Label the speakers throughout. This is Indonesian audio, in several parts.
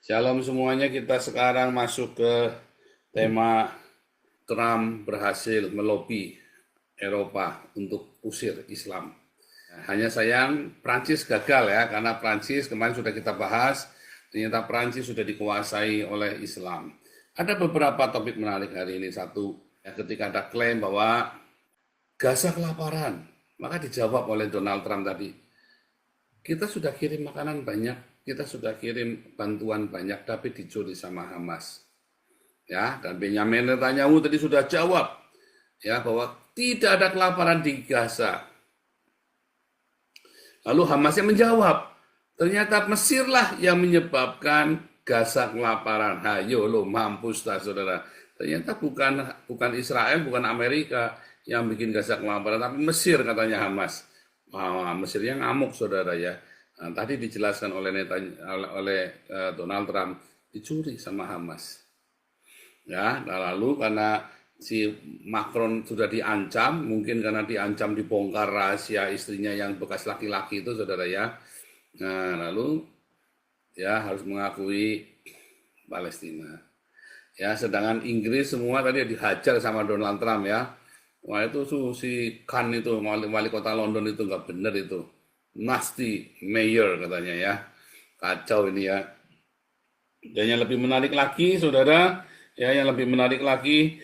Speaker 1: Shalom semuanya, kita sekarang masuk ke tema Trump berhasil melobi Eropa untuk usir Islam. Hanya sayang Prancis gagal ya, karena Prancis kemarin sudah kita bahas, ternyata Prancis sudah dikuasai oleh Islam. Ada beberapa topik menarik hari ini. Satu, ya, ketika ada klaim bahwa Gaza kelaparan, maka dijawab oleh Donald Trump tadi, kita sudah kirim makanan banyak, kita sudah kirim bantuan banyak, tapi dicuri sama Hamas. Ya, dan Benyamin Netanyahu tadi sudah jawab ya bahwa tidak ada kelaparan di Gaza. Lalu Hamasnya menjawab, ternyata Mesirlah yang menyebabkan Gaza kelaparan. Hayo lo mampus tak saudara. Ternyata bukan Israel, bukan Amerika yang bikin Gaza kelaparan, tapi Mesir katanya Hamas. Mesirnya ngamuk saudara ya. Nah, tadi dijelaskan oleh Donald Trump, dicuri sama Hamas. Ya, nah lalu karena si Macron sudah diancam, mungkin karena diancam dibongkar rahasia istrinya yang bekas laki-laki itu saudara ya. Nah, lalu ya harus mengakui Palestina. Ya, sedangkan Inggris semua tadi dihajar sama Donald Trump ya. Wah itu si Khan itu, wali kota London itu nggak bener itu. Nasty mayor katanya ya. Kacau ini ya. Dan yang lebih menarik lagi saudara, ya yang lebih menarik lagi,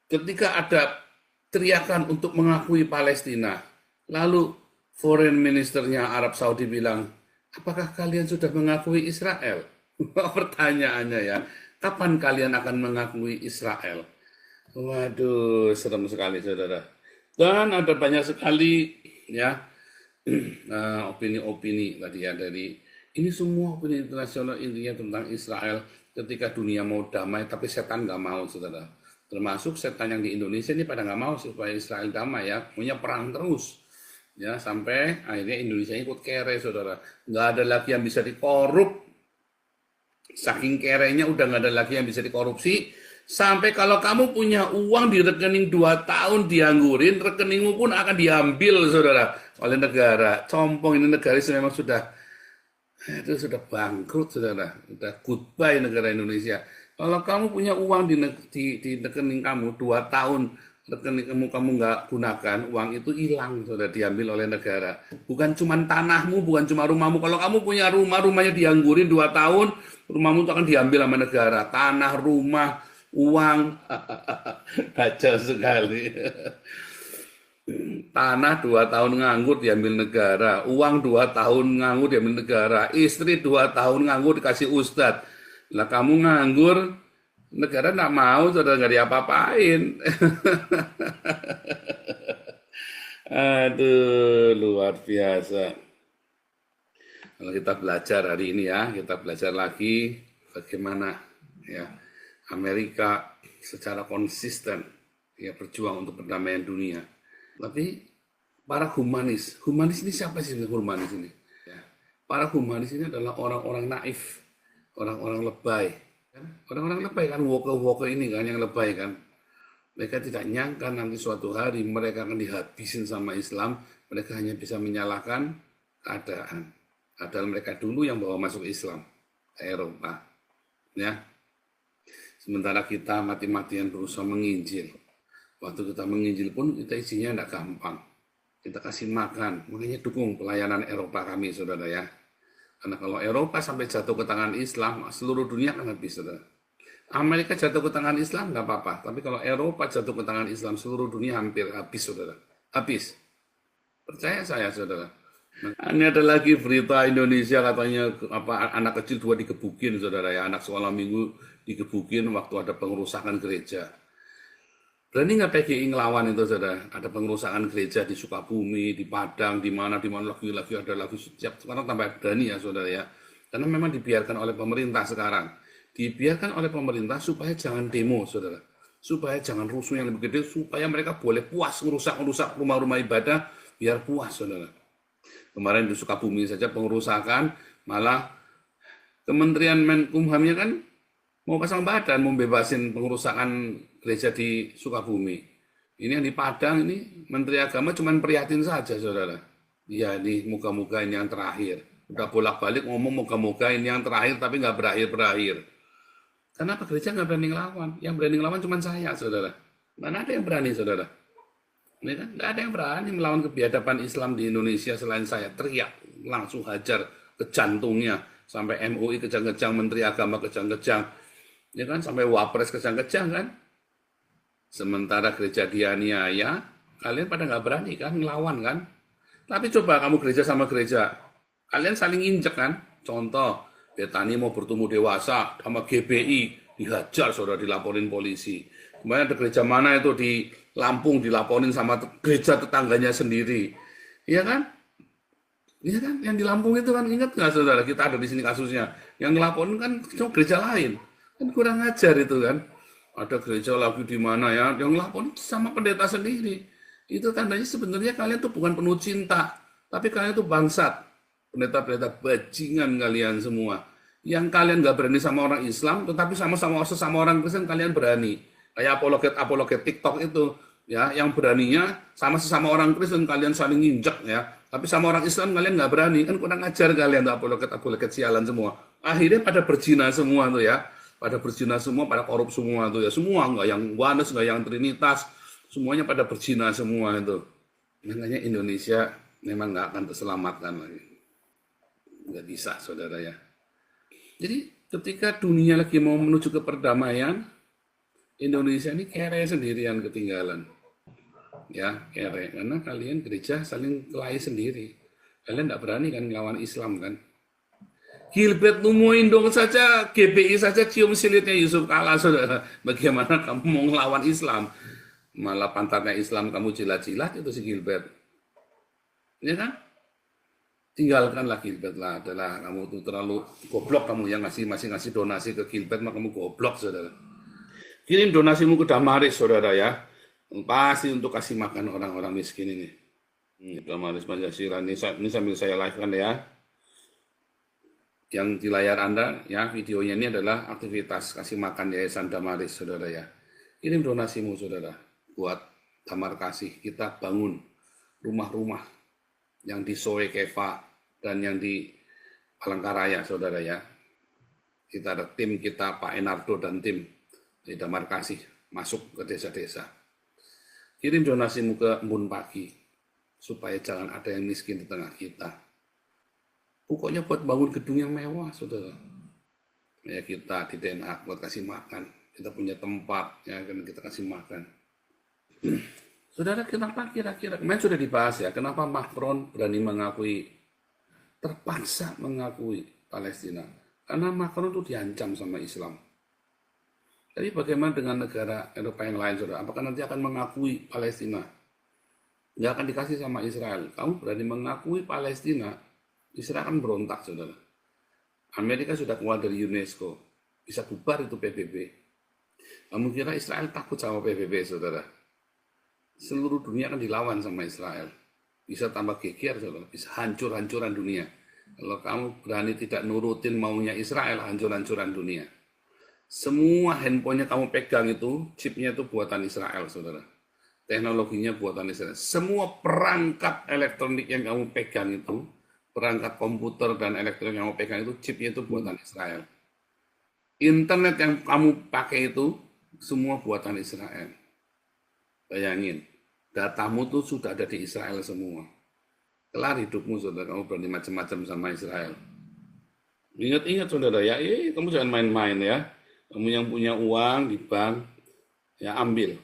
Speaker 1: ketika ada teriakan untuk mengakui Palestina, lalu foreign ministernya Arab Saudi bilang, apakah kalian sudah mengakui Israel? Pertanyaannya ya, kapan kalian akan mengakui Israel? Waduh, serem sekali saudara. Dan ada banyak sekali ya opini-opini tadi ya dari ini semua opini internasional intinya tentang Israel ketika dunia mau damai, tapi setan nggak mau saudara. Termasuk setan yang di Indonesia ini pada nggak mau supaya Israel damai ya, punya perang terus. Ya sampai akhirnya Indonesia ikut kere saudara. Nggak ada lagi yang bisa dikorup. Saking kerenya udah nggak ada lagi yang bisa dikorupsi. Sampai kalau kamu punya uang di rekening 2 tahun dianggurin, rekeningmu pun akan diambil saudara oleh negara. Compong ini negara memang sudah bangkrut saudara, sudah goodbye negara Indonesia. Kalau kamu punya uang di rekening kamu 2 tahun, rekening kamu nggak gunakan, uang itu hilang sudah diambil oleh negara. Bukan cuma tanahmu, bukan cuma rumahmu. Kalau kamu punya rumah, rumahnya dianggurin 2 tahun, rumahmu itu akan diambil sama negara. Tanah, rumah, uang, kacau sekali. Tanah 2 tahun nganggur diambil negara, uang 2 tahun nganggur diambil negara, istri 2 tahun nganggur dikasih ustadz. Lah kamu nganggur, negara nggak mau, saudara nggak diapa-apain. Aduh, luar biasa. Kalau kita belajar hari ini ya, kita belajar lagi bagaimana ya Amerika secara konsisten ya berjuang untuk perdamaian dunia. Tapi para humanis ini siapa sih humanis ini? Ya, para humanis ini adalah orang-orang naif, orang-orang lebay. Orang-orang lebay kan, woke ini kan yang lebay kan. Mereka tidak nyangka nanti suatu hari mereka akan dihabisin sama Islam, mereka hanya bisa menyalahkan keadaan. Padahal mereka dulu yang bawa masuk Islam ke Eropa. Ya. Sementara kita mati-matian berusaha menginjil. Waktu kita menginjil pun kita isinya tidak gampang. Kita kasih makan, makanya dukung pelayanan Eropa kami saudara ya. Karena kalau Eropa sampai jatuh ke tangan Islam, seluruh dunia akan habis saudara. Amerika jatuh ke tangan Islam nggak apa-apa, tapi kalau Eropa jatuh ke tangan Islam, seluruh dunia hampir habis saudara. Habis. Percaya saya saudara. Ini ada lagi berita Indonesia katanya anak kecil 2 digebukin saudara ya, anak sekolah minggu digebukin waktu ada pengerusakan gereja. Berani nggak PGI ngelawan itu saudara? Ada pengerusakan gereja di Sukabumi, di Padang, di mana lagi ada lagi setiap sekarang tambah berani ya saudara ya. Karena memang dibiarkan oleh pemerintah sekarang. Dibiarkan oleh pemerintah supaya jangan demo saudara. Supaya jangan rusuh yang lebih gede, supaya mereka boleh puas ngerusak rumah-rumah ibadah, biar puas saudara. Kemarin di Sukabumi saja pengerusakan, malah Kementerian Menkumhamnya kan mau pasang badan, mau bebasin pengerusakan gereja di Sukabumi. Ini yang di Padang ini Menteri Agama cuma prihatin saja, saudara. Ya, ini muka-muka ini yang terakhir. Udah bolak-balik ngomong moga-moga ini yang terakhir tapi nggak berakhir-berakhir. Kenapa gereja nggak berani ngelawan? Yang berani ngelawan cuma saya, saudara. Mana ada yang berani, saudara? Ini kan nggak ada yang berani melawan kebiadaban Islam di Indonesia selain saya. Teriak, langsung hajar ke jantungnya. Sampai MUI kejang-kejang, Menteri Agama kejang-kejang. Ya kan, sampai Wapres kejang-kejang kan. Sementara gereja dianiaya, kalian pada nggak berani kan ngelawan kan. Tapi coba kamu gereja sama gereja, kalian saling injek kan. Contoh, Betani mau bertumbuh dewasa sama GBI, dihajar saudara, dilaporin polisi. Kemudian ada gereja mana itu di Lampung dilaporin sama gereja tetangganya sendiri. Iya kan? Iya kan? Yang di Lampung itu kan, ingat nggak saudara, kita ada di sini kasusnya. Yang ngelaporin kan cuma gereja lain. Kan kurang ajar itu kan. Ada gereja lagi di mana ya, yang ngelaporin sama pendeta sendiri. Itu tandanya sebenarnya kalian tuh bukan penuh cinta, tapi kalian tuh bangsat. Pendeta-pendeta bajingan kalian semua. Yang kalian nggak berani sama orang Islam, tetapi sama-sama sesama orang Kristen kalian berani. Kayak apologet TikTok itu, ya, yang beraninya sama sesama orang Kristen kalian saling injek ya. Tapi sama orang Islam kalian nggak berani, kan kurang ajar kalian tuh apologet sialan semua. Akhirnya pada berzina semua tuh ya. Pada berzina semua, pada korup semua tuh ya. Semua, nggak yang Oneness, nggak yang Trinitas. Semuanya pada berzina semua itu. Makanya Indonesia memang nggak akan terselamatkan lagi. Nggak bisa, saudara ya. Jadi ketika dunia lagi mau menuju ke perdamaian, Indonesia ini kere sendirian ketinggalan. Ya, kere. Karena kalian gereja saling kelahi sendiri. Kalian nggak berani kan ngelawan Islam kan. Gilbert Lumoindong saja, GBI saja cium silitnya Yusuf Kala, saudara. Bagaimana kamu mau ngelawan Islam? Malah pantatnya Islam kamu jilat-jilat itu si Gilbert. Ya kan? Tinggalkanlah Gilbert lah. Adalah kamu tuh terlalu goblok kamu yang masih ngasih donasi ke Gilbert, maka kamu goblok, saudara. Kirim donasimu ke Damaris, saudara ya. Pasti untuk kasih makan orang-orang miskin ini. Damaris Pancasila ini sambil saya live kan ya. Yang di layar Anda, ya, videonya ini adalah aktivitas kasih makan Yayasan Damaris, saudara ya. Kirim donasimu, saudara, buat Damar Kasih. Kita bangun rumah-rumah yang di Soe Keva dan yang di Palangkaraya, saudara ya. Kita ada tim kita, Pak Enardo dan tim di Damar Kasih, masuk ke desa-desa. Kirim donasimu ke Embun Pagi, supaya jangan ada yang miskin di tengah kita. Pokoknya buat bangun gedung yang mewah, saudara. Ya kita di Den Haag buat kasih makan. Kita punya tempat, ya kan kita kasih makan. Saudara, kenapa kira-kira, kemarin sudah dibahas ya, kenapa Macron berani terpaksa mengakui Palestina? Karena Macron itu diancam sama Islam. Jadi bagaimana dengan negara Eropa yang lain, saudara? Apakah nanti akan mengakui Palestina? Nggak akan dikasih sama Israel. Kamu berani mengakui Palestina, Israel akan berontak, saudara. Amerika sudah keluar dari UNESCO. Bisa bubar itu PBB. Kamu kira Israel takut sama PBB, saudara? Seluruh dunia akan dilawan sama Israel. Bisa tambah geger, saudara. Bisa hancur-hancuran dunia. Kalau kamu berani tidak nurutin maunya Israel, hancur-hancuran dunia. Semua handphonenya kamu pegang itu, chipnya itu buatan Israel, saudara. Teknologinya buatan Israel. Semua perangkat elektronik yang kamu pegang itu, perangkat komputer dan elektronik yang kamu pegang itu, chipnya itu buatan Israel. Internet yang kamu pakai itu, semua buatan Israel. Bayangin, datamu tuh sudah ada di Israel semua. Kelar hidupmu, saudara, kamu berani macam-macam sama Israel. Ingat-ingat, saudara, ya, kamu jangan main-main ya. Kamu yang punya uang di bank, ya ambil,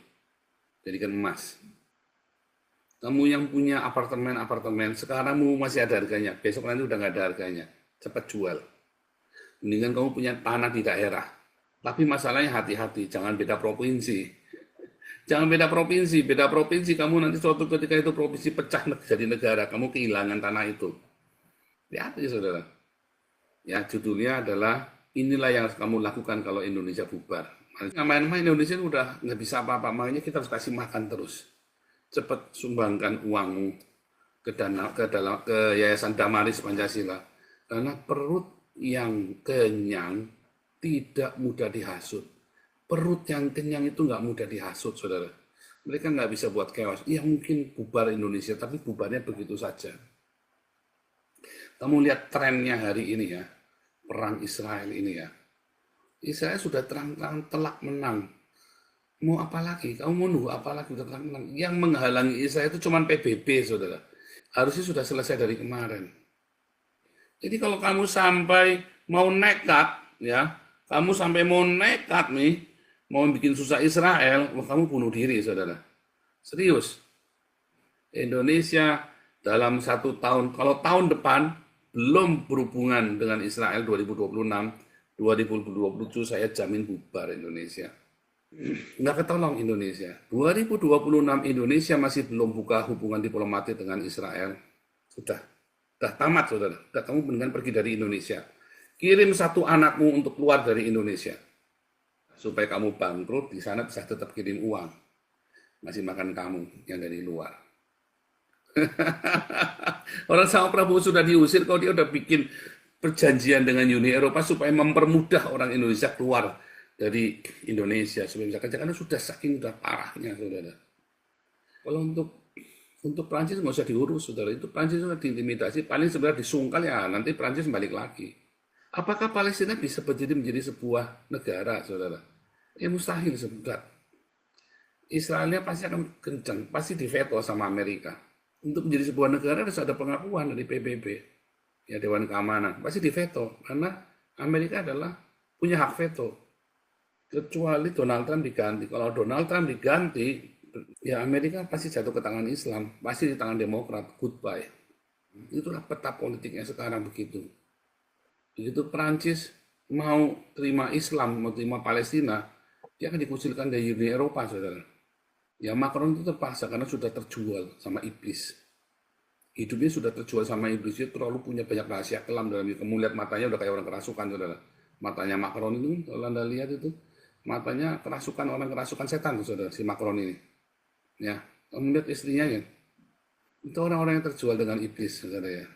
Speaker 1: jadikan emas. Kamu yang punya apartemen, sekarang masih ada harganya, besok nanti udah nggak ada harganya, cepat jual. Mendingan kamu punya tanah di daerah, tapi masalahnya hati-hati, jangan beda provinsi. Jangan beda provinsi kamu nanti suatu ketika itu provinsi pecah jadi negara, kamu kehilangan tanah itu. Hati-hati, saudara. Ya, judulnya adalah inilah yang harus kamu lakukan kalau Indonesia bubar. Main-main Indonesia udah nggak bisa apa-apa, makanya kita harus kasih makan terus. Cepat sumbangkan uangmu ke Yayasan Damaris Pancasila. Karena perut yang kenyang tidak mudah dihasut. Perut yang kenyang itu nggak mudah dihasut, saudara. Mereka nggak bisa buat chaos. Ya mungkin bubar Indonesia, tapi bubarnya begitu saja. Kamu lihat trennya hari ini ya, perang Israel ini ya. Israel sudah terang-terang telak menang. Mau apa lagi? Kamu mau nunggu apa lagi? Udah terang menang. Yang menghalangi Israel itu cuma PBB, saudara. Harusnya sudah selesai dari kemarin. Jadi kalau kamu sampai mau nekat, ya, kamu sampai mau nekat nih, mau bikin susah Israel, wah kamu bunuh diri, saudara. Serius. Indonesia dalam 1 tahun, kalau tahun depan belum berhubungan dengan Israel 2026, 2027 saya jamin bubar Indonesia. Nggak ketolong Indonesia. 2026 Indonesia masih belum buka hubungan diplomatik dengan Israel. Sudah tamat saudara. Sudah, kamu mendingan pergi dari Indonesia. Kirim satu anakmu untuk keluar dari Indonesia. Supaya kamu bangkrut, di sana bisa tetap kirim uang. Masih makan kamu yang dari luar. Orang sama Prabowo sudah diusir, kalau dia udah bikin perjanjian dengan Uni Eropa supaya mempermudah orang Indonesia keluar dari Indonesia supaya bisa kerja, karena sudah saking udah parahnya, saudara. Kalau untuk Prancis nggak usah diurus, saudara. Itu Prancis sudah diintimidasi, paling sebenarnya disungkal ya nanti Prancis balik lagi. Apakah Palestina bisa berdiri menjadi sebuah negara, saudara? Ya mustahil sebentar. Israelnya pasti akan kencang, pasti diveto sama Amerika. Untuk menjadi sebuah negara harus ada pengakuan dari PBB, ya Dewan Keamanan, pasti diveto karena Amerika adalah punya hak veto. Kecuali Donald Trump diganti. Kalau Donald Trump diganti, ya Amerika pasti jatuh ke tangan Islam, pasti di tangan Demokrat. Goodbye. Itulah peta politiknya sekarang begitu. Begitu Perancis mau terima Islam, mau terima Palestina, dia akan dikucilkan dari Uni Eropa, saudara. Ya Macron itu terpaksa karena sudah terjual sama iblis. Hidupnya sudah terjual sama iblis, dia terlalu punya banyak rahasia kelam dalam diri. Kamu lihat matanya udah kayak orang kerasukan, saudara. Matanya Macron itu, kalau Anda lihat itu, matanya kerasukan, orang kerasukan setan, saudara, si Macron ini. Ya, kamu lihat istrinya ya. Itu orang-orang yang terjual dengan iblis, saudara ya.